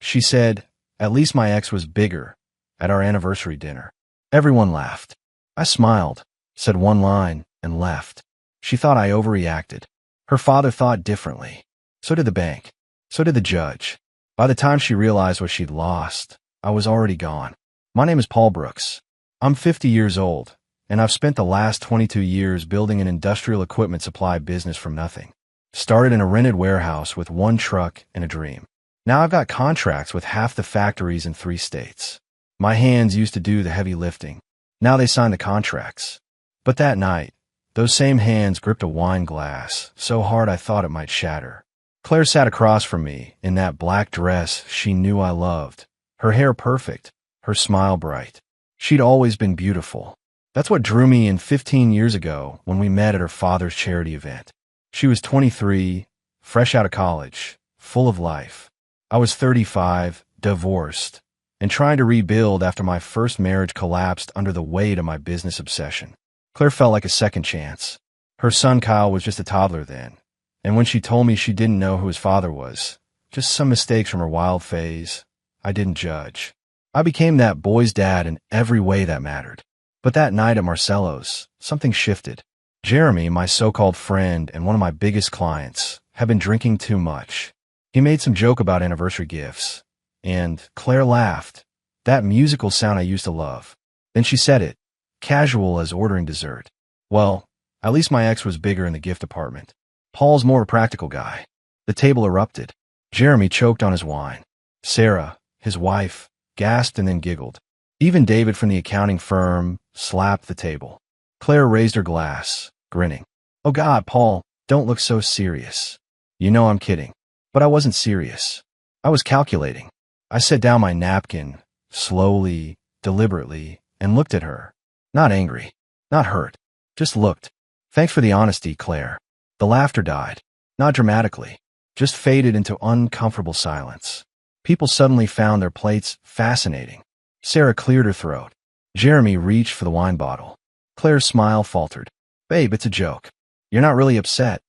She said, "At least my ex was bigger," at our anniversary dinner. Everyone laughed. I smiled, said one line, and left. She thought I overreacted. Her father thought differently. So did the bank. So did the judge. By the time she realized what she'd lost, I was already gone. My name is Paul Brooks. I'm 50 years old, and I've spent the last 22 years building an industrial equipment supply business from nothing. Started in a rented warehouse with one truck and a dream. Now I've got contracts with half the factories in 3 states. My hands used to do the heavy lifting. Now they sign the contracts. But that night, those same hands gripped a wine glass so hard I thought it might shatter. Claire sat across from me in that black dress she knew I loved. Her hair perfect, her smile bright. She'd always been beautiful. That's what drew me in 15 years ago when we met at her father's charity event. She was 23, fresh out of college, full of life. I was 35, divorced, and trying to rebuild after my first marriage collapsed under the weight of my business obsession. Claire felt like a second chance. Her son Kyle was just a toddler then, and when she told me she didn't know who his father was, just some mistakes from her wild phase, I didn't judge. I became that boy's dad in every way that mattered. But that night at Marcello's, something shifted. Jeremy, my so-called friend and one of my biggest clients, had been drinking too much. He made some joke about anniversary gifts, and Claire laughed, that musical sound I used to love. Then she said it, casual as ordering dessert. Well, at least my ex was bigger in the gift department. Paul's more a practical guy. The table erupted. Jeremy choked on his wine. Sarah, his wife, gasped and then giggled. Even David from the accounting firm slapped the table. Claire raised her glass, grinning. "Oh God, Paul, don't look so serious. You know I'm kidding." But I wasn't serious. I was calculating. I set down my napkin, slowly, deliberately, and looked at her. Not angry, not hurt, just looked. "Thanks for the honesty, Claire." The laughter died. Not dramatically, just faded into uncomfortable silence. People suddenly found their plates fascinating. Sarah cleared her throat. Jeremy reached for the wine bottle. Claire's smile faltered. "Babe, it's a joke. You're not really upset,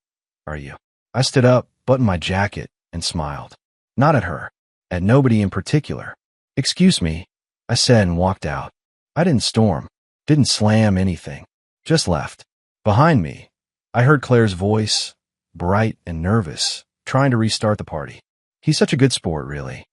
are you?" I stood up, buttoned my jacket, and smiled. Not at her. At nobody in particular. "Excuse me," I said and walked out. I didn't storm. Didn't slam anything. Just left. Behind me, I heard Claire's voice, bright and nervous, trying to restart the party. "He's such a good sport, really."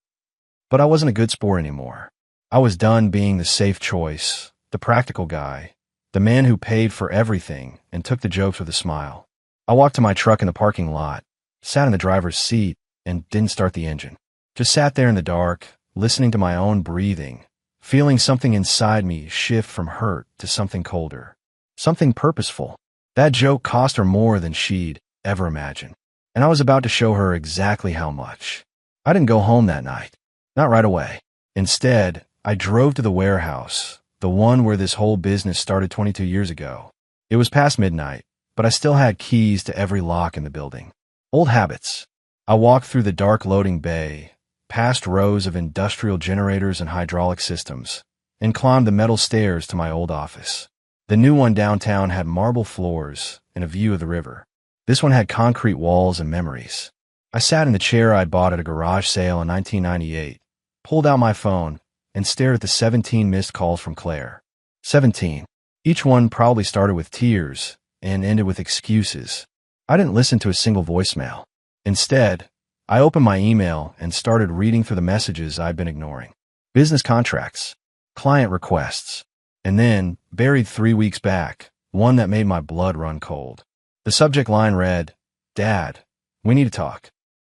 But I wasn't a good sport anymore. I was done being the safe choice, the practical guy, the man who paid for everything and took the jokes with a smile. I walked to my truck in the parking lot, sat in the driver's seat, and didn't start the engine. Just sat there in the dark, listening to my own breathing, feeling something inside me shift from hurt to something colder, something purposeful. That joke cost her more than she'd ever imagined, and I was about to show her exactly how much. I didn't go home that night. Not right away. Instead, I drove to the warehouse, the one where this whole business started 22 years ago. It was past midnight, but I still had keys to every lock in the building. Old habits. I walked through the dark loading bay, past rows of industrial generators and hydraulic systems, and climbed the metal stairs to my old office. The new one downtown had marble floors and a view of the river. This one had concrete walls and memories. I sat in the chair I'd bought at a garage sale in 1998, pulled out my phone, and stared at the 17 missed calls from Claire. 17. Each one probably started with tears and ended with excuses. I didn't listen to a single voicemail. Instead, I opened my email and started reading through the messages I'd been ignoring. Business contracts, client requests, and then, buried 3 weeks back, one that made my blood run cold. The subject line read, "Dad, we need to talk."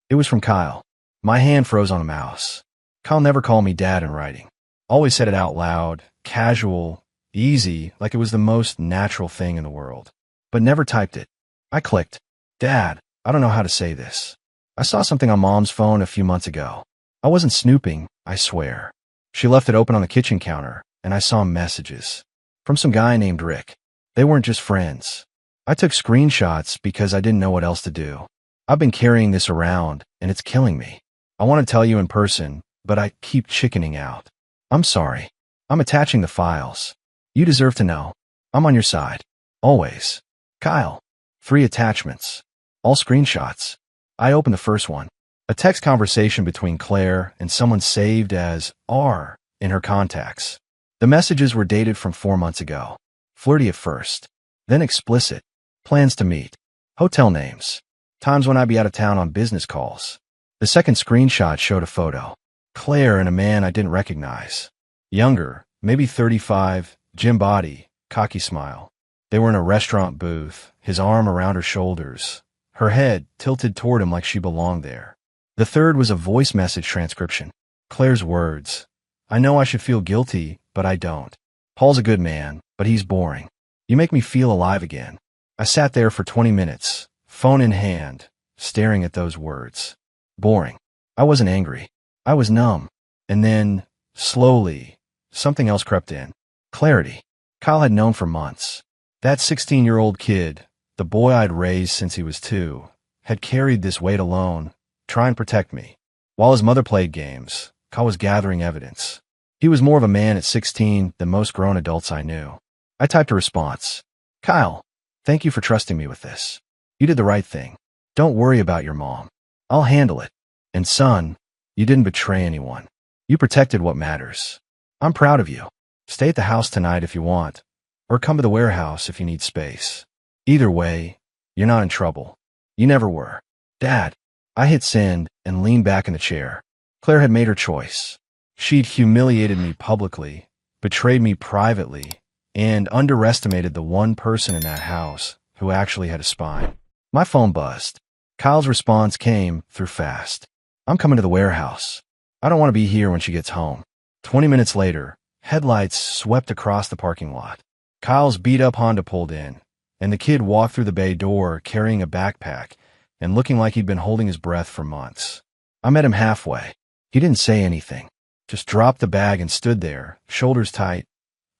It was from Kyle. My hand froze on a mouse. Kyle never called me Dad in writing. Always said it out loud, casual, easy, like it was the most natural thing in the world. But never typed it. I clicked. "Dad, I don't know how to say this. I saw something on Mom's phone a few months ago. I wasn't snooping, I swear. She left it open on the kitchen counter, and I saw messages. From some guy named Rick. They weren't just friends. I took screenshots because I didn't know what else to do. I've been carrying this around, and it's killing me. I want to tell you in person, but I keep chickening out. I'm sorry. I'm attaching the files. You deserve to know. I'm on your side. Always. Kyle." 3 attachments. All screenshots. I opened the first one. A text conversation between Claire and someone saved as R in her contacts. The messages were dated from 4 months ago. Flirty at first, then explicit. Plans to meet. Hotel names. Times when I'd be out of town on business calls. The second screenshot showed a photo. Claire and a man I didn't recognize. Younger, maybe 35, gym body, cocky smile. They were in a restaurant booth, his arm around her shoulders, her head tilted toward him like she belonged there. The third was a voice message transcription. Claire's words. I know I should feel guilty, but I don't. Paul's a good man, but he's boring. You make me feel alive again. I sat there for 20 minutes, phone in hand, staring at those words. Boring. I wasn't angry. I was numb. And then, slowly, something else crept in. Clarity. Kyle had known for months. That 16-year-old kid, the boy I'd raised since he was 2, had carried this weight alone, try and protect me. While his mother played games, Kyle was gathering evidence. He was more of a man at 16 than most grown adults I knew. I typed a response. Kyle, thank you for trusting me with this. You did the right thing. Don't worry about your mom. I'll handle it. And son, you didn't betray anyone. You protected what matters. I'm proud of you. Stay at the house tonight if you want, or come to the warehouse if you need space. Either way, you're not in trouble. You never were. Dad. I hit send and leaned back in the chair. Claire had made her choice. She'd humiliated me publicly, betrayed me privately, and underestimated the one person in that house who actually had a spine. My phone buzzed. Kyle's response came through fast. I'm coming to the warehouse. I don't want to be here when she gets home. 20 minutes later, headlights swept across the parking lot. Kyle's beat-up Honda pulled in, and the kid walked through the bay door carrying a backpack and looking like he'd been holding his breath for months. I met him halfway. He didn't say anything, just dropped the bag and stood there, shoulders tight,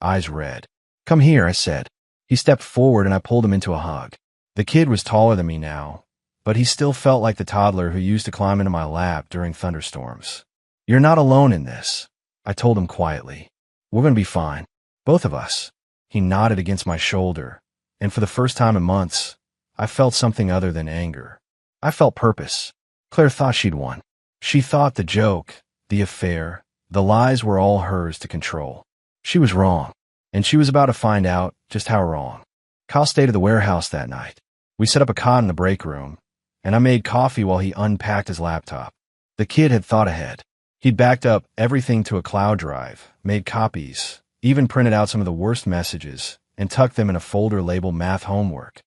eyes red. Come here, I said. He stepped forward and I pulled him into a hug. The kid was taller than me now, but he still felt like the toddler who used to climb into my lap during thunderstorms. You're not alone in this, I told him quietly. We're going to be fine. Both of us. He nodded against my shoulder, and for the first time in months, I felt something other than anger. I felt purpose. Claire thought she'd won. She thought the joke, the affair, the lies were all hers to control. She was wrong, and she was about to find out just how wrong. Kyle stayed at the warehouse that night. We set up a cot in the break room, and I made coffee while he unpacked his laptop. The kid had thought ahead. He'd backed up everything to a cloud drive, made copies, even printed out some of the worst messages, and tucked them in a folder labeled math homework.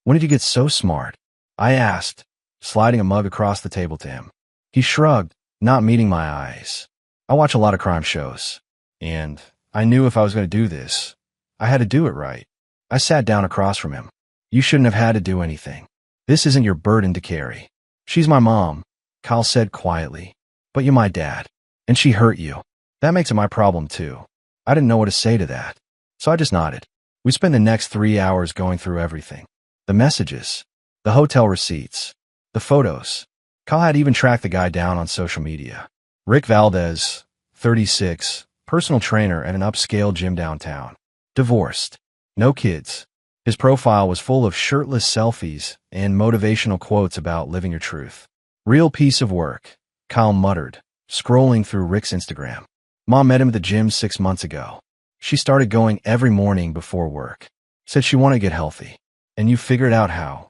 When did you get so smart? I asked, sliding a mug across the table to him. He shrugged, not meeting my eyes. I watch a lot of crime shows, and I knew if I was going to do this, I had to do it right. I sat down across from him. You shouldn't have had to do anything. This isn't your burden to carry. She's my mom, Kyle said quietly. But you're my dad, and she hurt you. That makes it my problem too. I didn't know what to say to that, so I just nodded. We spent the next 3 hours going through everything. The messages, the hotel receipts, the photos. Kyle had even tracked the guy down on social media. Rick Valdez, 36, personal trainer at an upscale gym downtown. Divorced. No kids. His profile was full of shirtless selfies and motivational quotes about living your truth. Real piece of work, Kyle muttered, scrolling through Rick's Instagram. Mom met him at the gym 6 months ago. She started going every morning before work. Said she wanted to get healthy. And you figured out how.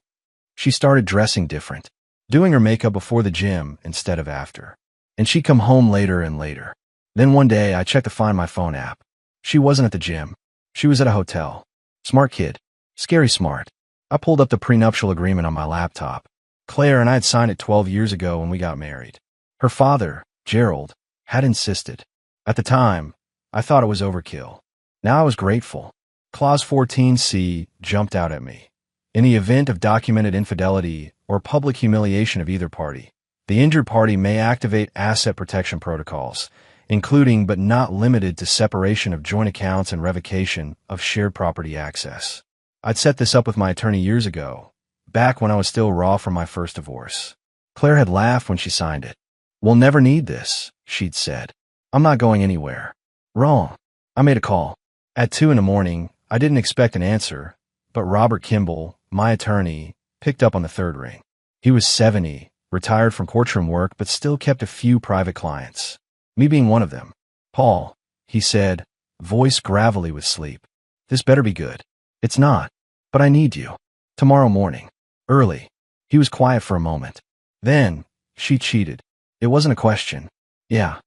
She started dressing different, doing her makeup before the gym instead of after. And she'd come home later and later. Then one day I checked to find my phone app. She wasn't at the gym. She was at a hotel. Smart kid. Scary smart. I pulled up the prenuptial agreement on my laptop. Claire and I had signed it 12 years ago when we got married. Her father, Gerald, had insisted. At the time, I thought it was overkill. Now I was grateful. Clause 14C jumped out at me. In the event of documented infidelity or public humiliation of either party, the injured party may activate asset protection protocols, including but not limited to separation of joint accounts and revocation of shared property access. I'd set this up with my attorney years ago, back when I was still raw from my first divorce. Claire had laughed when she signed it. We'll never need this, she'd said. I'm not going anywhere. Wrong. I made a call. At 2 a.m, I didn't expect an answer, but Robert Kimball, my attorney, picked up on the third ring. He was 70, retired from courtroom work but still kept a few private clients. Me being one of them. Paul, he said, voice gravelly with sleep. This better be good. It's not. But I need you. Tomorrow morning. Early. He was quiet for a moment. Then, she cheated. It wasn't a question. Yeah.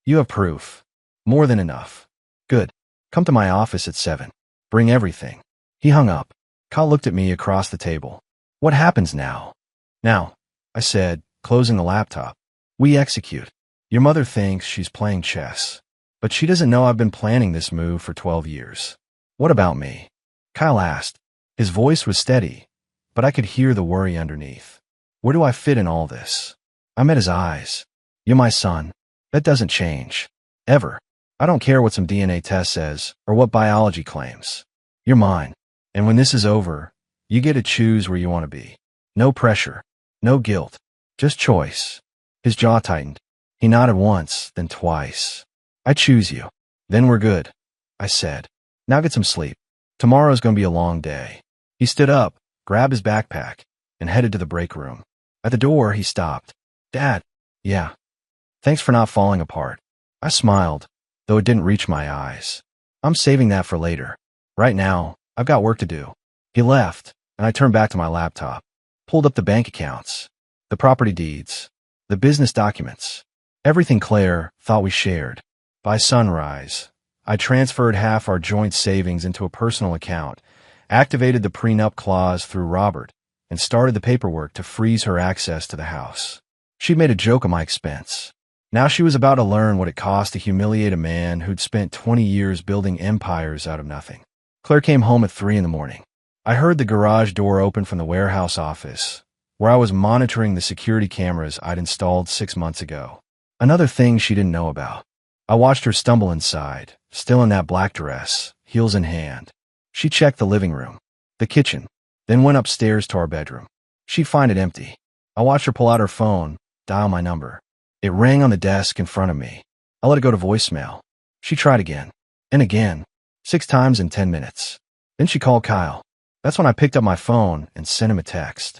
You have proof. More than enough. Good. Come to my office at 7. Bring everything. He hung up. Kyle looked at me across the table. What happens now? Now, I said, closing the laptop. We execute. Your mother thinks she's playing chess. But she doesn't know I've been planning this move for 12 years. What about me? Kyle asked. His voice was steady, but I could hear the worry underneath. Where do I fit in all this? I met his eyes. You're my son. That doesn't change. Ever. I don't care what some DNA test says or what biology claims. You're mine. And when this is over, you get to choose where you want to be. No pressure. No guilt. Just choice. His jaw tightened. He nodded once, then twice. I choose you. Then we're good, I said. Now get some sleep. Tomorrow's going to be a long day. He stood up, grabbed his backpack, and headed to the break room. At the door, he stopped. Dad. Yeah. Thanks for not falling apart. I smiled, though it didn't reach my eyes. I'm saving that for later. Right now, I've got work to do. He left, and I turned back to my laptop. Pulled up the bank accounts, the property deeds, the business documents, everything Claire thought we shared. By sunrise, I transferred half our joint savings into a personal account, activated the prenup clause through Robert, and started the paperwork to freeze her access to the house. She'd made a joke of my expense. Now she was about to learn what it cost to humiliate a man who'd spent 20 years building empires out of nothing. Claire came home at 3 in the morning. I heard the garage door open from the warehouse office, where I was monitoring the security cameras I'd installed 6 months ago. Another thing she didn't know about. I watched her stumble inside, still in that black dress, heels in hand. She checked the living room, the kitchen, then went upstairs to our bedroom. She'd find it empty. I watched her pull out her phone, dial my number. It rang on the desk in front of me. I let it go to voicemail. She tried again, and again, 6 times in 10 minutes. Then she called Kyle. That's when I picked up my phone and sent him a text.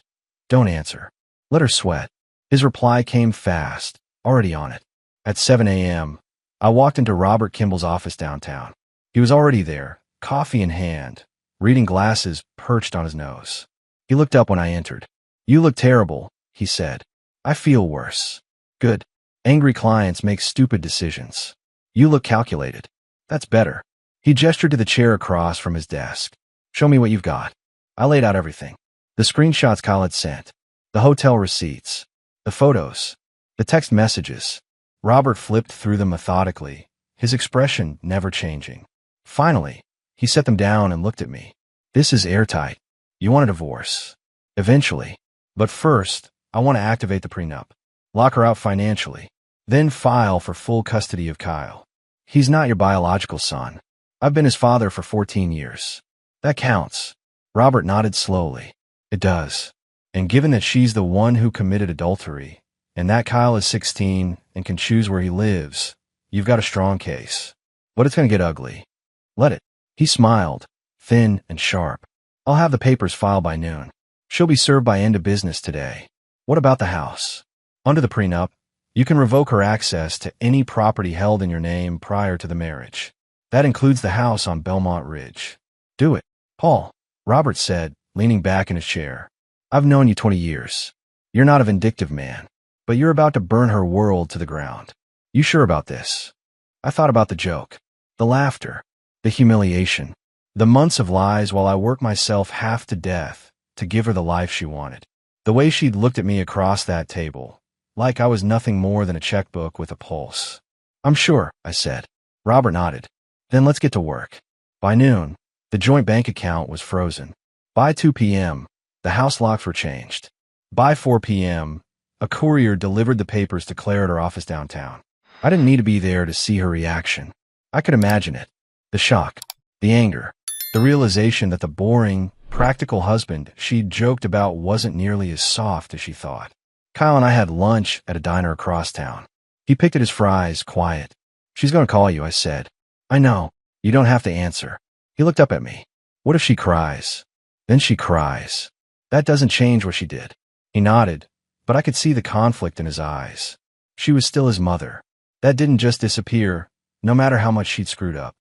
Don't answer. Let her sweat. His reply came fast, already on it. At 7 a.m., I walked into Robert Kimball's office downtown. He was already there, coffee in hand, reading glasses perched on his nose. He looked up when I entered. You look terrible, he said. I feel worse. Good. Angry clients make stupid decisions. You look calculated. That's better. He gestured to the chair across from his desk. Show me what you've got. I laid out everything. The screenshots Kyle had sent, the hotel receipts, the photos, the text messages. Robert flipped through them methodically, his expression never changing. Finally, he set them down and looked at me. This is airtight. You want a divorce. Eventually. But first, I want to activate the prenup. Lock her out financially. Then file for full custody of Kyle. He's not your biological son. I've been his father for 14 years. That counts. Robert nodded slowly. It does. And given that she's the one who committed adultery, and that Kyle is 16 and can choose where he lives, you've got a strong case. But it's going to get ugly. Let it. He smiled, thin and sharp. I'll have the papers filed by noon. She'll be served by end of business today. What about the house? Under the prenup, you can revoke her access to any property held in your name prior to the marriage. That includes the house on Belmont Ridge. Do it, Paul, Robert said, leaning back in his chair. I've known you 20 years. You're not a vindictive man, but you're about to burn her world to the ground. You sure about this? I thought about the joke, the laughter, the humiliation, the months of lies while I worked myself half to death to give her the life she wanted. The way she'd looked at me across that table, like I was nothing more than a checkbook with a pulse. I'm sure, I said. Robert nodded. Then let's get to work. By noon, the joint bank account was frozen. By 2 p.m., the house locks were changed. By 4 p.m., a courier delivered the papers to Claire at her office downtown. I didn't need to be there to see her reaction. I could imagine it. The shock, the anger, the realization that the boring, practical husband she'd joked about wasn't nearly as soft as she thought. Kyle and I had lunch at a diner across town. He picked at his fries, quiet. She's going to call you, I said. I know. You don't have to answer. He looked up at me. What if she cries? Then she cries. That doesn't change what she did. He nodded, but I could see the conflict in his eyes. She was still his mother. That didn't just disappear, no matter how much she'd screwed up.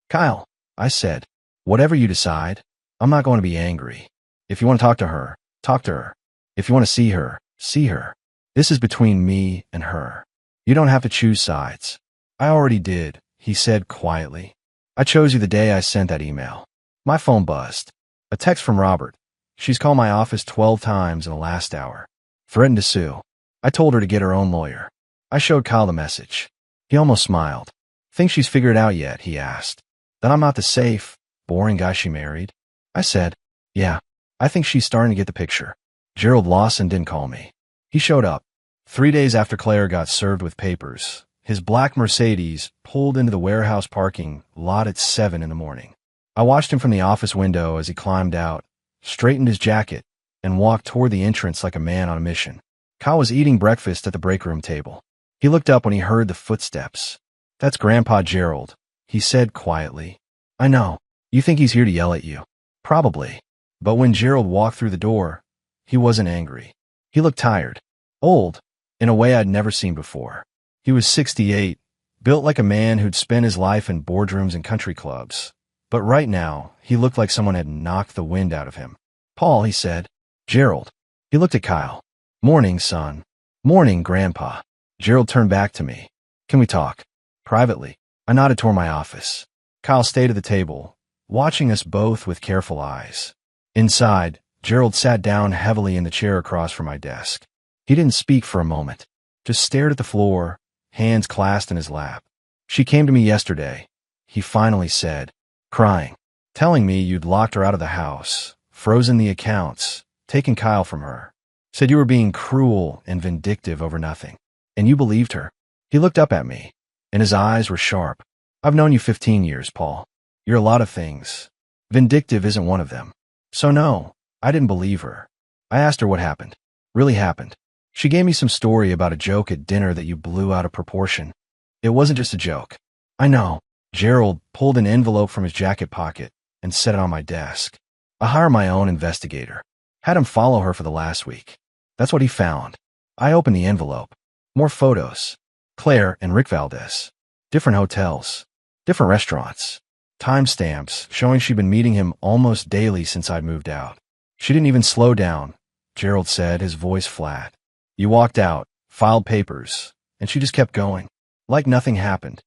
Kyle, I said, whatever you decide, I'm not going to be angry. If you want to talk to her, talk to her. If you want to see her, see her. This is between me and her. You don't have to choose sides. I already did, he said quietly. I chose you the day I sent that email. My phone buzzed. A text from Robert. She's called my office 12 times in the last hour. Threatened to sue. I told her to get her own lawyer. I showed Kyle the message. He almost smiled. Think she's figured it out yet, he asked. That I'm not the safe, boring guy she married? I said, yeah, I think she's starting to get the picture. Gerald Lawson didn't call me. He showed up. 3 days after Claire got served with papers, his black Mercedes pulled into the warehouse parking lot at 7 in the morning. I watched him from the office window as he climbed out, straightened his jacket, and walked toward the entrance like a man on a mission. Kyle was eating breakfast at the break room table. He looked up when he heard the footsteps. That's Grandpa Gerald, he said quietly. I know. You think he's here to yell at you. Probably. But when Gerald walked through the door, he wasn't angry. He looked tired. Old, in a way I'd never seen before. He was 68, built like a man who'd spent his life in boardrooms and country clubs. But right now, he looked like someone had knocked the wind out of him. Paul, he said. Gerald. He looked at Kyle. Morning, son. Morning, Grandpa. Gerald turned back to me. Can we talk? Privately. I nodded toward my office. Kyle stayed at the table, watching us both with careful eyes. Inside, Gerald sat down heavily in the chair across from my desk. He didn't speak for a moment, just stared at the floor, hands clasped in his lap. She came to me yesterday, he finally said, crying, telling me you'd locked her out of the house, frozen the accounts, taken Kyle from her. Said you were being cruel and vindictive over nothing. And you believed her. He looked up at me, and his eyes were sharp. I've known you 15 years, Paul. You're a lot of things. Vindictive isn't one of them. So no, I didn't believe her. I asked her what happened. Really happened. She gave me some story about a joke at dinner that you blew out of proportion. It wasn't just a joke. I know. Gerald pulled an envelope from his jacket pocket and set it on my desk. I hired my own investigator. Had him follow her for the last week. That's what he found. I opened the envelope. More photos. Claire and Rick Valdez. Different hotels. Different restaurants. Timestamps showing she'd been meeting him almost daily since I'd moved out. She didn't even slow down, Gerald said, his voice flat. You walked out, filed papers, and she just kept going. Like nothing happened.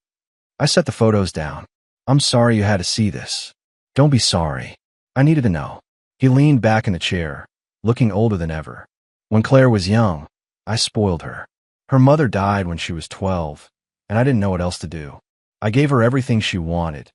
I set the photos down. I'm sorry you had to see this. Don't be sorry. I needed to know. He leaned back in the chair, looking older than ever. When Claire was young, I spoiled her. Her mother died when she was 12, and I didn't know what else to do. I gave her everything she wanted,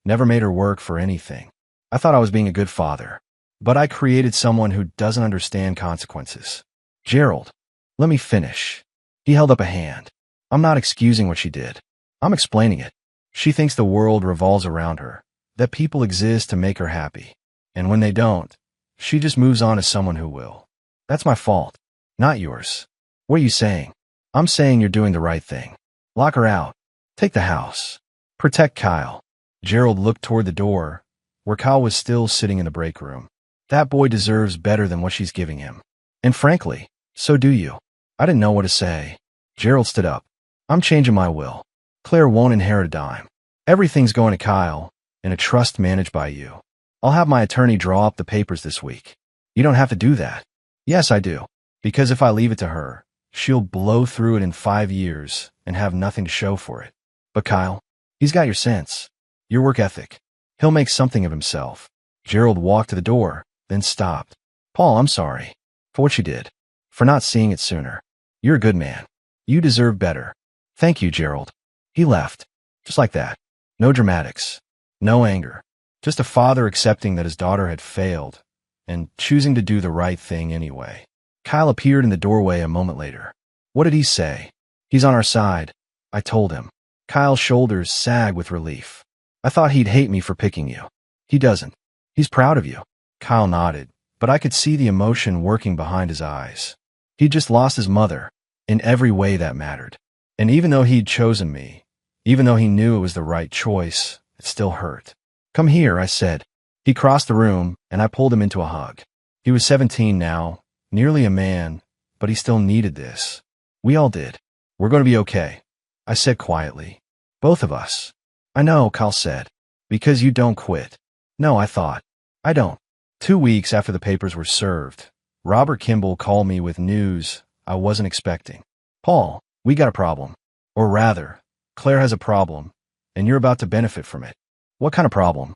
never made her work for anything. I thought I was being a good father, but I created someone who doesn't understand consequences. Gerald, let me finish. He held up a hand. I'm not excusing what she did. I'm explaining it. She thinks the world revolves around her, that people exist to make her happy. And when they don't, she just moves on to someone who will. That's my fault, not yours. What are you saying? I'm saying you're doing the right thing. Lock her out. Take the house. Protect Kyle. Gerald looked toward the door, where Kyle was still sitting in the break room. That boy deserves better than what she's giving him. And frankly, so do you. I didn't know what to say. Gerald stood up. I'm changing my will. Claire won't inherit a dime. Everything's going to Kyle, in a trust managed by you. I'll have my attorney draw up the papers this week. You don't have to do that. Yes, I do. Because if I leave it to her, she'll blow through it in 5 years and have nothing to show for it. But Kyle, he's got your sense, your work ethic. He'll make something of himself. Gerald walked to the door, then stopped. Paul, I'm sorry for what you did, for not seeing it sooner. You're a good man. You deserve better. Thank you, Gerald. He left, just like that. No dramatics, no anger, just a father accepting that his daughter had failed and choosing to do the right thing anyway. Kyle appeared in the doorway a moment later. What did he say? He's on our side, I told him. Kyle's shoulders sagged with relief. I thought he'd hate me for picking you. He doesn't. He's proud of you. Kyle nodded, but I could see the emotion working behind his eyes. He'd just lost his mother, in every way that mattered. And even though he'd chosen me, even though he knew it was the right choice, it still hurt. Come here, I said. He crossed the room, and I pulled him into a hug. He was 17 now, nearly a man, but he still needed this. We all did. We're going to be okay, I said quietly. Both of us. I know, Kyle said. Because you don't quit. No, I thought. I don't. 2 weeks after the papers were served, Robert Kimball called me with news I wasn't expecting. Paul, we got a problem. Or rather, Claire has a problem, and you're about to benefit from it. What kind of problem?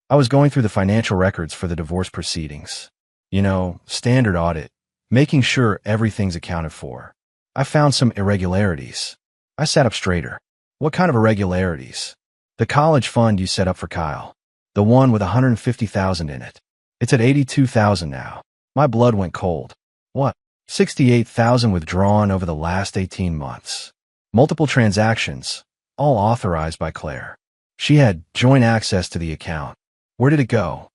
I was going through the financial records for the divorce proceedings. You know, standard audit, making sure everything's accounted for. I found some irregularities. I sat up straighter. What kind of irregularities? The college fund you set up for Kyle. The one with $150,000 in it. It's at $82,000 now. My blood went cold. What? $68,000 withdrawn over the last 18 months. Multiple transactions, all authorized by Claire. She had joint access to the account. Where did it go?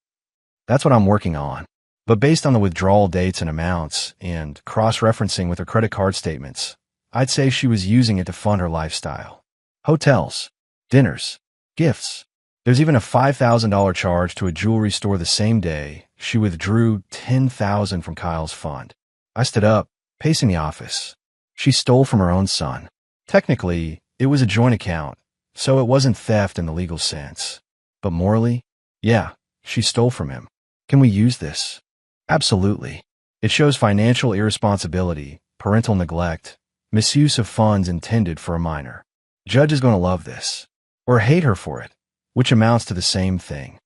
That's what I'm working on. But based on the withdrawal dates and amounts, and cross-referencing with her credit card statements, I'd say she was using it to fund her lifestyle. Hotels, dinners, gifts. There's even a $5,000 charge to a jewelry store the same day she withdrew $10,000 from Kyle's fund. I stood up, pacing the office. She stole from her own son. Technically, it was a joint account, so it wasn't theft in the legal sense. But morally, yeah, she stole from him. Can we use this? Absolutely. It shows financial irresponsibility, parental neglect, misuse of funds intended for a minor. Judge is going to love this. Or hate her for it, which amounts to the same thing.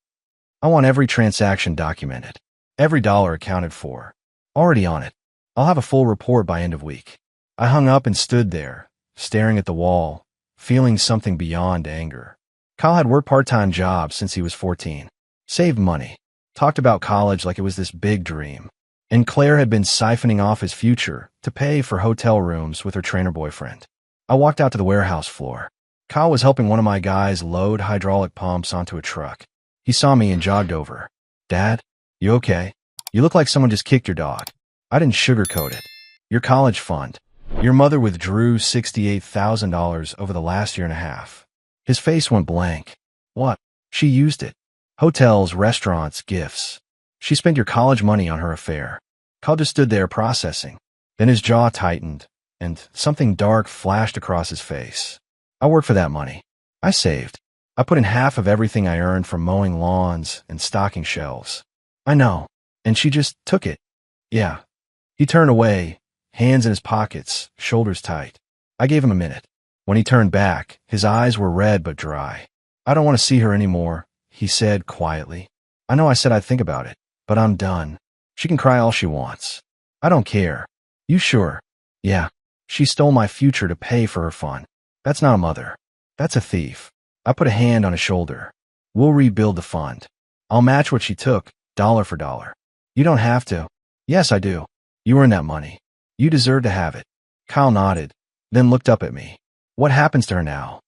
I want every transaction documented. Every dollar accounted for. Already on it. I'll have a full report by end of week. I hung up and stood there, staring at the wall, feeling something beyond anger. Kyle had worked part-time jobs since he was 14. Saved money. Talked about college like it was this big dream. And Claire had been siphoning off his future to pay for hotel rooms with her trainer boyfriend. I walked out to the warehouse floor. Kyle was helping one of my guys load hydraulic pumps onto a truck. He saw me and jogged over. Dad, you okay? You look like someone just kicked your dog. I didn't sugarcoat it. Your college fund. Your mother withdrew $68,000 over the last year and a half. His face went blank. What? She used it. Hotels, restaurants, gifts. She spent your college money on her affair. Kyle just stood there processing. Then his jaw tightened, and something dark flashed across his face. I worked for that money. I saved. I put in half of everything I earned from mowing lawns and stocking shelves. I know. And she just took it. Yeah. He turned away, hands in his pockets, shoulders tight. I gave him a minute. When he turned back, his eyes were red but dry. I don't want to see her anymore, he said quietly. I know I said I'd think about it, but I'm done. She can cry all she wants. I don't care. You sure? Yeah. She stole my future to pay for her fun. That's not a mother. That's a thief. I put a hand on his shoulder. We'll rebuild the fund. I'll match what she took, dollar for dollar. You don't have to. Yes, I do. You earned that money. You deserve to have it. Kyle nodded, then looked up at me. What happens to her now?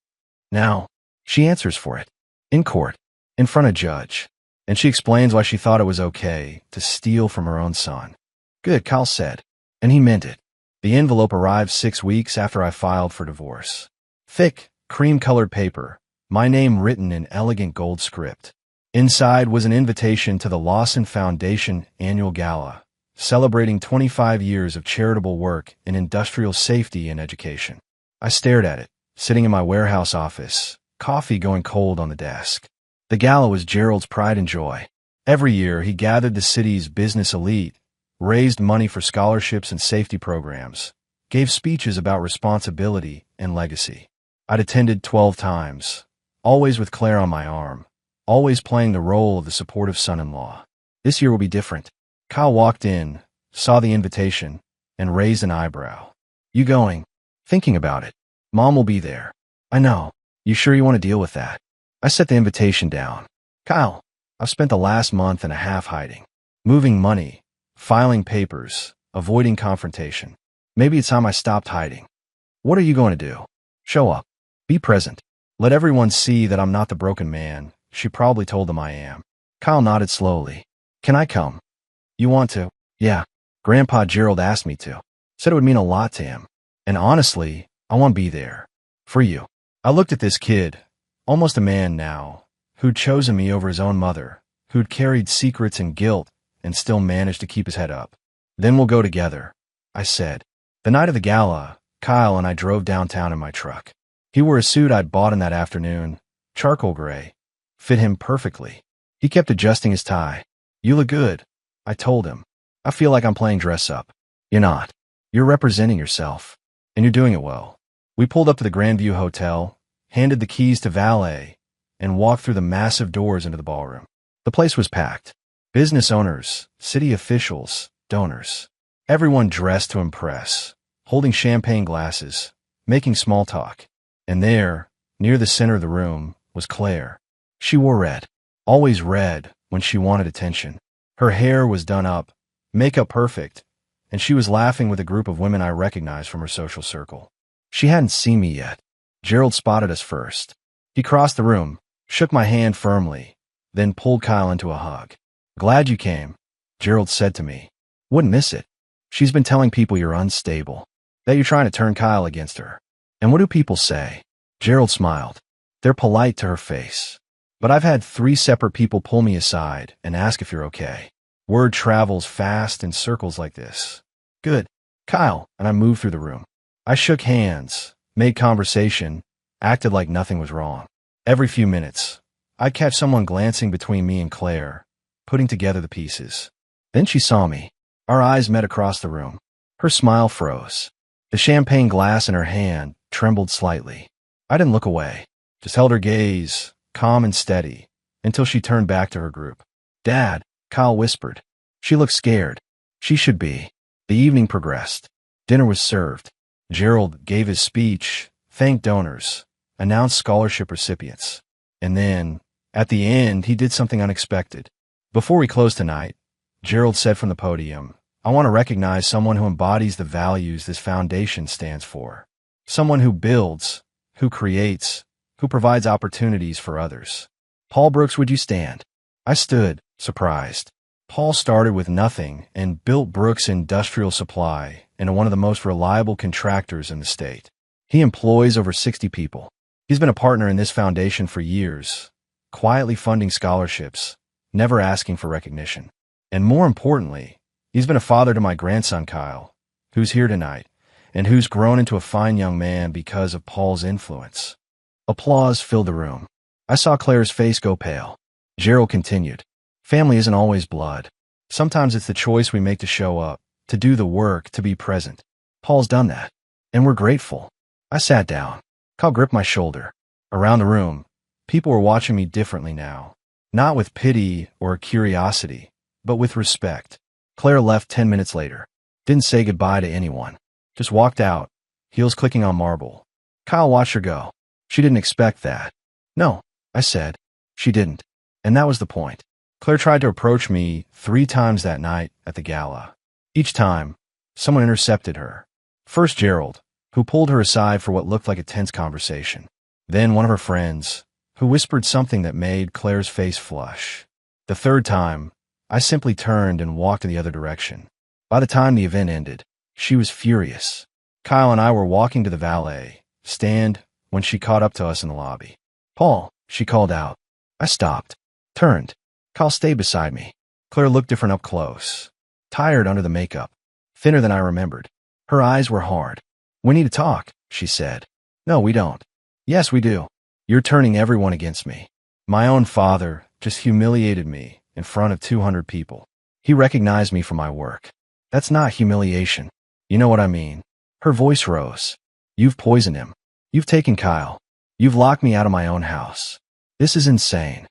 Now, she answers for it. In court. In front of judge. And she explains why she thought it was okay to steal from her own son. Good, Kyle said. And he meant it. The envelope arrived 6 weeks after I filed for divorce. Thick, cream-colored paper, my name written in elegant gold script. Inside was an invitation to the Lawson Foundation Annual Gala, celebrating 25 years of charitable work in industrial safety and education. I stared at it, sitting in my warehouse office, coffee going cold on the desk. The gala was Gerald's pride and joy. Every year, he gathered the city's business elite, raised money for scholarships and safety programs, gave speeches about responsibility and legacy. I'd attended 12 times, always with Claire on my arm, always playing the role of the supportive son-in-law. This year will be different. Kyle walked in, saw the invitation, and raised an eyebrow. You going? Thinking about it. Mom will be there. I know. You sure you want to deal with that? I set the invitation down. Kyle, I've spent the last month and a half hiding. Moving money, filing papers, avoiding confrontation. Maybe it's time I stopped hiding. What are you going to do? Show up. Be present. Let everyone see that I'm not the broken man she probably told them I am. Kyle nodded slowly. Can I come? You want to? Yeah. Grandpa Gerald asked me to. Said it would mean a lot to him. And honestly, I want to be there. For you. I looked at this kid, almost a man now, who'd chosen me over his own mother, who'd carried secrets and guilt and still managed to keep his head up. Then we'll go together. I said. The night of the gala, Kyle and I drove downtown in my truck. He wore a suit I'd bought him that afternoon, charcoal gray. Fit him perfectly. He kept adjusting his tie. You look good, I told him. I feel like I'm playing dress up. You're not. You're representing yourself. And you're doing it well. We pulled up to the Grandview Hotel, handed the keys to valet, and walked through the massive doors into the ballroom. The place was packed. Business owners, city officials, donors. Everyone dressed to impress, holding champagne glasses, making small talk. And there, near the center of the room, was Claire. She wore red. Always red when she wanted attention. Her hair was done up, makeup perfect, and she was laughing with a group of women I recognized from her social circle. She hadn't seen me yet. Gerald spotted us first. He crossed the room, shook my hand firmly, then pulled Kyle into a hug. Glad you came, Gerald said to me. Wouldn't miss it. She's been telling people you're unstable, that you're trying to turn Kyle against her. And what do people say? Gerald smiled. They're polite to her face. But I've had 3 separate people pull me aside and ask if you're okay. Word travels fast in circles like this. Good, Kyle, and I moved through the room. I shook hands, made conversation, acted like nothing was wrong. Every few minutes, I'd catch someone glancing between me and Claire, putting together the pieces. Then she saw me. Our eyes met across the room. Her smile froze. The champagne glass in her hand trembled slightly. I didn't look away, just held her gaze, calm and steady, until she turned back to her group. Dad, Kyle whispered. She looked scared. She should be. The evening progressed. Dinner was served. Gerald gave his speech, thanked donors, announced scholarship recipients. And then, at the end, he did something unexpected. Before we closed tonight, Gerald said from the podium, I want to recognize someone who embodies the values this foundation stands for. Someone who builds, who creates, who provides opportunities for others. Paul Brooks, would you stand? I stood, surprised. Paul started with nothing and built Brooks Industrial Supply into one of the most reliable contractors in the state. He employs over 60 people. He's been a partner in this foundation for years, quietly funding scholarships, never asking for recognition. And more importantly, he's been a father to my grandson Kyle, who's here tonight, and who's grown into a fine young man because of Paul's influence. Applause filled the room. I saw Claire's face go pale. Gerald continued. Family isn't always blood. Sometimes it's the choice we make to show up, to do the work, to be present. Paul's done that, and we're grateful. I sat down. Kyle gripped my shoulder. Around the room, people were watching me differently now. Not with pity or curiosity, but with respect. Claire left 10 minutes later. Didn't say goodbye to anyone. Just walked out, heels clicking on marble. Kyle watched her go. She didn't expect that. No, I said. She didn't. And that was the point. Claire tried to approach me 3 times that night at the gala. Each time, someone intercepted her. First Gerald, who pulled her aside for what looked like a tense conversation. Then one of her friends, who whispered something that made Claire's face flush. The third time, I simply turned and walked in the other direction. By the time the event ended, she was furious. Kyle and I were walking to the valet stand when she caught up to us in the lobby. Paul, she called out. I stopped, turned. Kyle stayed beside me. Claire looked different up close. Tired under the makeup. Thinner than I remembered. Her eyes were hard. We need to talk, she said. No, we don't. Yes, we do. You're turning everyone against me. My own father just humiliated me in front of 200 people. He recognized me for my work. That's not humiliation. You know what I mean. Her voice rose. You've poisoned him. You've taken Kyle. You've locked me out of my own house. This is insane.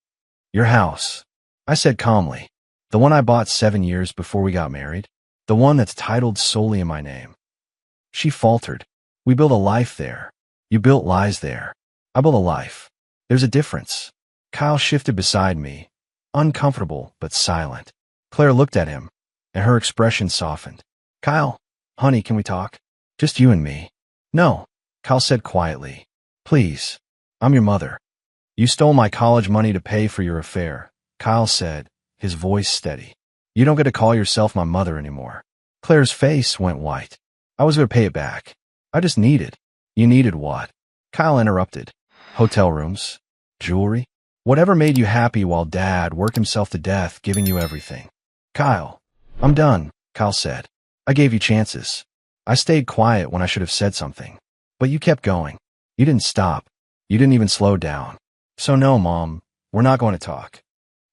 Your house, I said calmly. The one I bought 7 years before we got married. The one that's titled solely in my name. She faltered. We built a life there. You built lies there. I built a life. There's a difference. Kyle shifted beside me, uncomfortable but silent. Claire looked at him, and her expression softened. Kyle, honey, can we talk? Just you and me. No, Kyle said quietly. Please, I'm your mother. You stole my college money to pay for your affair, Kyle said, his voice steady. You don't get to call yourself my mother anymore. Claire's face went white. I was going to pay it back. I just needed. You needed what? Kyle interrupted. Hotel rooms, jewelry, whatever made you happy while Dad worked himself to death giving you everything. Kyle, I'm done, Kyle said. I gave you chances. I stayed quiet when I should have said something. But you kept going. You didn't stop. You didn't even slow down. So no, Mom, we're not going to talk.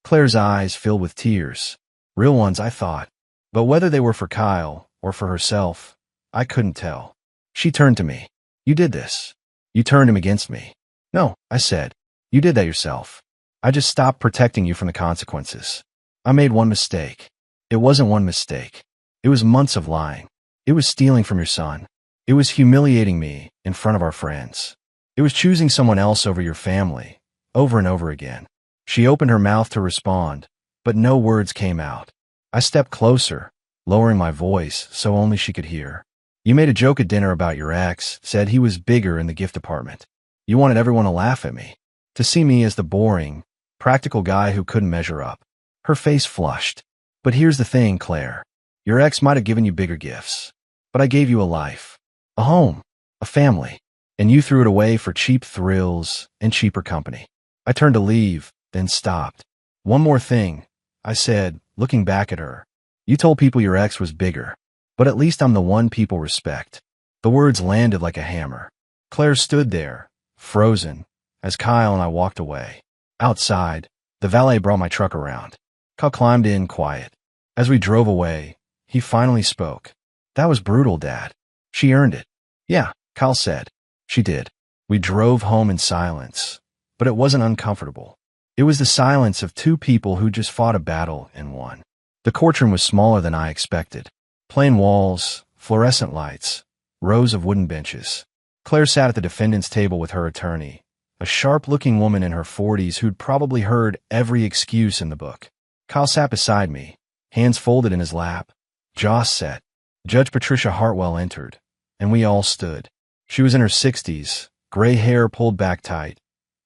Claire's eyes filled with tears. Real ones, I thought. But whether they were for Kyle or for herself, I couldn't tell. She turned to me. You did this. You turned him against me. No, I said. You did that yourself. I just stopped protecting you from the consequences. I made one mistake. It wasn't one mistake. It was months of lying. It was stealing from your son. It was humiliating me in front of our friends. It was choosing someone else over your family, over and over again. She opened her mouth to respond, but no words came out. I stepped closer, lowering my voice so only she could hear. You made a joke at dinner about your ex, said he was bigger in the gift department. You wanted everyone to laugh at me, to see me as the boring, practical guy who couldn't measure up. Her face flushed. But here's the thing, Claire. Your ex might have given you bigger gifts. But I gave you a life, a home, a family, and you threw it away for cheap thrills and cheaper company. I turned to leave, then stopped. One more thing, I said, looking back at her. You told people your ex was bigger, but at least I'm the one people respect. The words landed like a hammer. Claire stood there, frozen, as Kyle and I walked away. Outside, the valet brought my truck around. Kyle climbed in quiet. As we drove away, he finally spoke. That was brutal, Dad. She earned it. Yeah, Kyle said. She did. We drove home in silence, but it wasn't uncomfortable. It was the silence of two people who just fought a battle and won. The courtroom was smaller than I expected. Plain walls, fluorescent lights, rows of wooden benches. Claire sat at the defendant's table with her attorney, a sharp-looking woman in her 40s who'd probably heard every excuse in the book. Kyle sat beside me, hands folded in his lap, jaw set. Judge Patricia Hartwell entered, and we all stood. She was in her 60s, gray hair pulled back tight,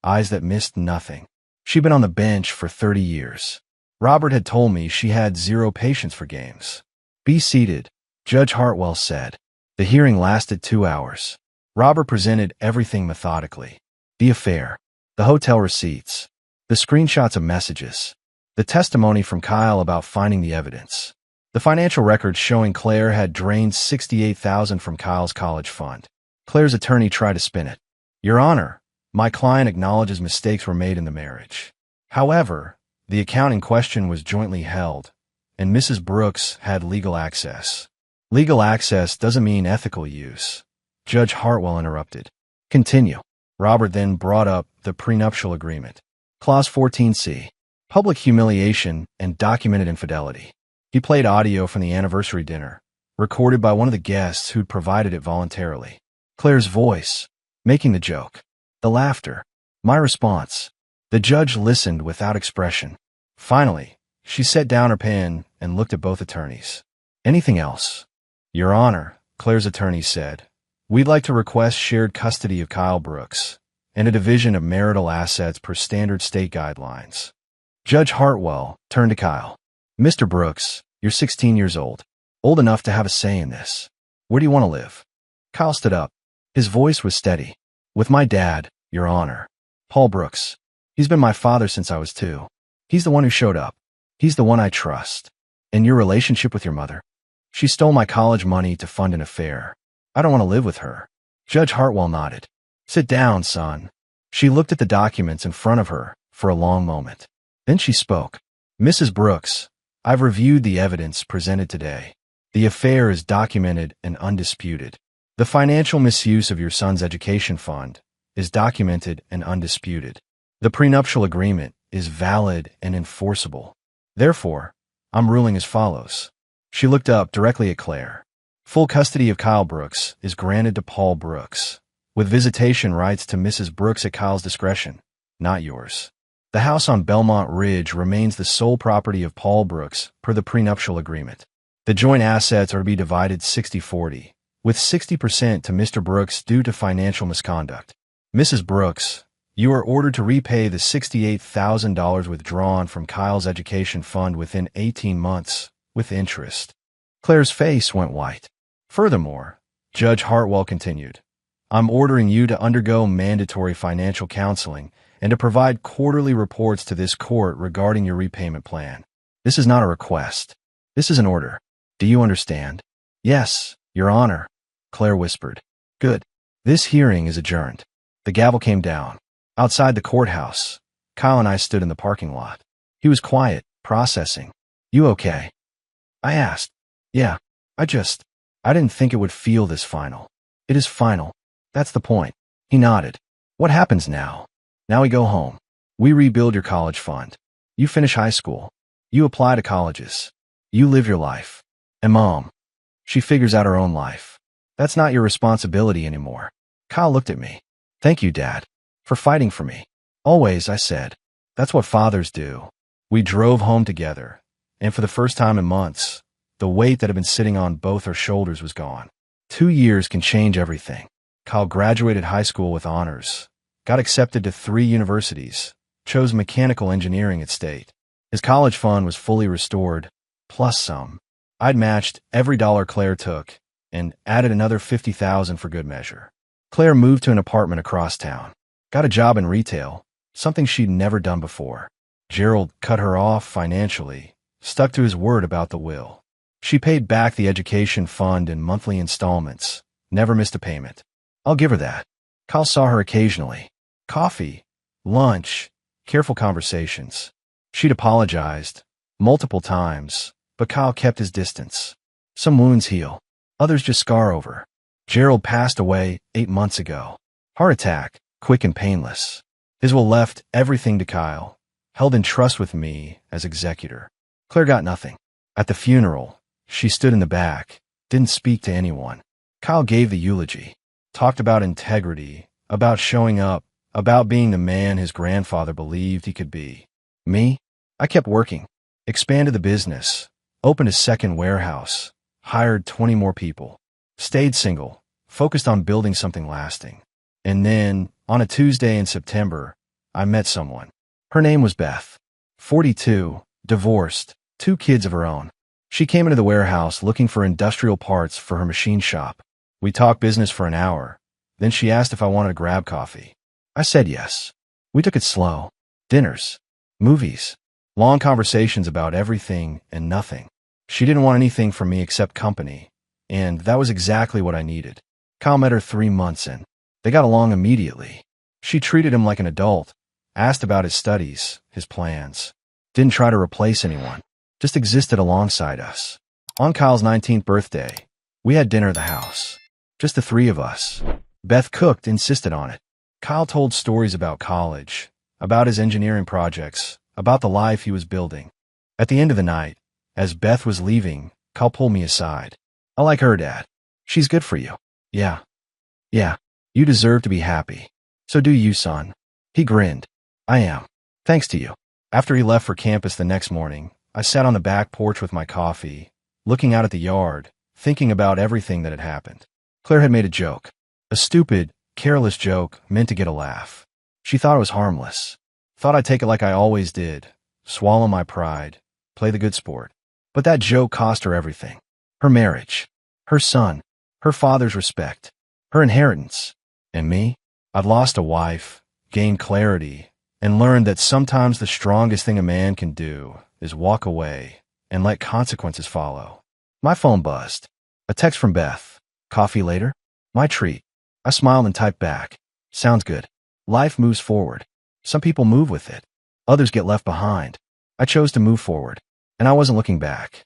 eyes that missed nothing. She'd been on the bench for 30 years. Robert had told me she had zero patience for games. Be seated, Judge Hartwell said. The hearing lasted 2 hours. Robert presented everything methodically. The affair, the hotel receipts, the screenshots of messages, the testimony from Kyle about finding the evidence, the financial records showing Claire had drained $68,000 from Kyle's college fund. Claire's attorney tried to spin it. Your Honor, my client acknowledges mistakes were made in the marriage. However, the account in question was jointly held, and Mrs. Brooks had legal access. Legal access doesn't mean ethical use. Judge Hartwell interrupted. Continue. Robert then brought up the prenuptial agreement. Clause 14C. Public humiliation and documented infidelity. He played audio from the anniversary dinner, recorded by one of the guests who'd provided it voluntarily. Claire's voice, making the joke. The laughter. My response. The judge listened without expression. Finally, she set down her pen and looked at both attorneys. Anything else? Your Honor, Claire's attorney said, we'd like to request shared custody of Kyle Brooks and a division of marital assets per standard state guidelines. Judge Hartwell turned to Kyle. Mr. Brooks, you're 16 years old enough to have a say in this. Where do you want to live? Kyle stood up. His voice was steady. With my dad, Your Honor. Paul Brooks. He's been my father since I was 2. He's the one who showed up. He's the one I trust. And your relationship with your mother? She stole my college money to fund an affair. I don't want to live with her. Judge Hartwell nodded. Sit down, son. She looked at the documents in front of her for a long moment. Then she spoke. Mrs. Brooks, I've reviewed the evidence presented today. The affair is documented and undisputed. The financial misuse of your son's education fund is documented and undisputed. The prenuptial agreement is valid and enforceable. Therefore, I'm ruling as follows. She looked up directly at Claire. Full custody of Kyle Brooks is granted to Paul Brooks, with visitation rights to Mrs. Brooks at Kyle's discretion, not yours. The house on Belmont Ridge remains the sole property of Paul Brooks per the prenuptial agreement. The joint assets are to be divided 60-40, with 60% to Mr. Brooks due to financial misconduct. Mrs. Brooks, you are ordered to repay the $68,000 withdrawn from Kyle's education fund within 18 months, with interest. Claire's face went white. Furthermore, Judge Hartwell continued, I'm ordering you to undergo mandatory financial counseling and to provide quarterly reports to this court regarding your repayment plan. This is not a request. This is an order. Do you understand? Yes, Your Honor. Claire whispered. Good. This hearing is adjourned. The gavel came down. Outside the courthouse, Kyle and I stood in the parking lot. He was quiet, processing. You okay? I asked. Yeah, I didn't think it would feel this final. It is final. That's the point. He nodded. What happens now? Now we go home. We rebuild your college fund. You finish high school. You apply to colleges. You live your life. And Mom, she figures out her own life. That's not your responsibility anymore. Kyle looked at me. Thank you, Dad, for fighting for me. Always, I said. That's what fathers do. We drove home together, and for the first time in months, the weight that had been sitting on both our shoulders was gone. 2 years can change everything. Kyle graduated high school with honors, got accepted to 3 universities, chose mechanical engineering at State. His college fund was fully restored, plus some. I'd matched every dollar Claire took and added another $50,000 for good measure. Claire moved to an apartment across town, got a job in retail, something she'd never done before. Gerald cut her off financially, stuck to his word about the will. She paid back the education fund in monthly installments, never missed a payment. I'll give her that. Kyle saw her occasionally. Coffee, lunch, careful conversations. She'd apologized multiple times, but Kyle kept his distance. Some wounds heal, others just scar over. Gerald passed away 8 months ago. Heart attack, quick and painless. His will left everything to Kyle, held in trust with me as executor. Claire got nothing. At the funeral, she stood in the back, didn't speak to anyone. Kyle gave the eulogy, talked about integrity, about showing up, about being the man his grandfather believed he could be. Me? I kept working, expanded the business, opened a second warehouse, hired 20 more people, stayed single, focused on building something lasting. And then, on a Tuesday in September, I met someone. Her name was Beth. 42, divorced, 2 kids of her own. She came into the warehouse looking for industrial parts for her machine shop. We talked business for an hour. Then she asked if I wanted to grab coffee. I said yes. We took it slow. Dinners, movies, long conversations about everything and nothing. She didn't want anything from me except company, and that was exactly what I needed. Kyle met her 3 months in. They got along immediately. She treated him like an adult, asked about his studies, his plans. Didn't try to replace anyone, just existed alongside us. On Kyle's 19th birthday, we had dinner at the house. Just the 3 of us. Beth cooked, insisted on it. Kyle told stories about college, about his engineering projects, about the life he was building. At the end of the night, as Beth was leaving, Kyle pulled me aside. I like her, Dad. She's good for you. Yeah. You deserve to be happy. So do you, son. He grinned. I am. Thanks to you. After he left for campus the next morning, I sat on the back porch with my coffee, looking out at the yard, thinking about everything that had happened. Claire had made a joke. A stupid, careless joke meant to get a laugh. She thought it was harmless. Thought I'd take it like I always did, swallow my pride, play the good sport. But that joke cost her everything. Her marriage, her son, her father's respect, her inheritance. And me? I'd lost a wife, gained clarity, and learned that sometimes the strongest thing a man can do is walk away and let consequences follow. My phone buzzed. A text from Beth. Coffee later? My treat. I smiled and typed back. Sounds good. Life moves forward. Some people move with it. Others get left behind. I chose to move forward, and I wasn't looking back.